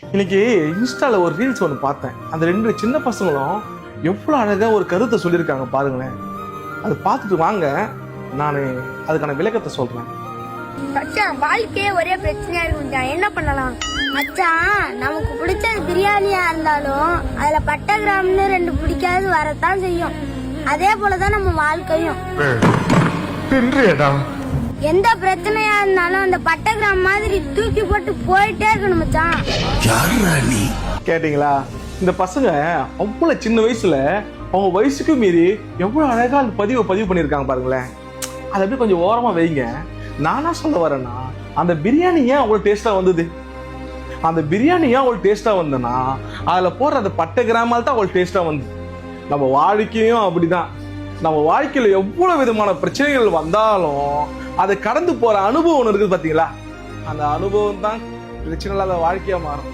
இன்னைக்கு இன்ஸ்டால ஒரு ரீல்ஸ் ஒன்று பார்த்தேன். அந்த 2 சின்ன பசங்களும் எவ்வளோ அழகா ஒரு கருத்தை சொல்லியிருக்காங்க பாருங்களேன். அது பார்த்துட்டு வாங்க, நான் அதுக்கான விளக்கத்தை சொல்றேன். மச்சான், வாழ்க்கையே ஒரே பிரச்சனையா இருக்கும். என்ன பண்ணலாம் மச்சான்? நமக்கு பிடிச்சது பிரியாணியா இருந்தாலும் அதுல பட்டை கிராம்னு 2 பிடிக்காது வரத்தான் செய்யும். அதே போலதான் நம்ம வாழ்க்கையும். எந்த பிரச்சனையா இருந்தாலும் அந்த பட்டை கிராம் மாதிரி தூக்கி போட்டு போயிட்டே இருக்கணும் மச்சான். கேட்டீங்களா? இந்த பசங்க அவ்வளவு சின்ன வயசுல அவங்க வயசுக்கு மீறி எவ்வளவு அழகா அந்த பதிவு பண்ணியிருக்காங்க பாருங்களேன். அதை அப்படியே கொஞ்சம் ஓரமா வைங்க. நானா சொல்ல வரேன்னா, அந்த பிரியாணி ஏன் அவ்வளவு டேஸ்டா வந்தது? அந்த பிரியாணி ஏன் அவ்வளவு டேஸ்டா வந்ததுன்னா அதுல போடுற அந்த பட்டை கிராமால் தான் அவ்வளவு டேஸ்டா வந்து. நம்ம வாழ்க்கையும் அப்படிதான். நம்ம வாழ்க்கையில எவ்வளவு விதமான பிரச்சனைகள் வந்தாலும் அதை கடந்து போற அனுபவம் ஒன்று இருக்குது பாத்தீங்களா? அந்த அனுபவம் தான் பிரச்சனை இல்லாத வாழ்க்கையா மாறும்.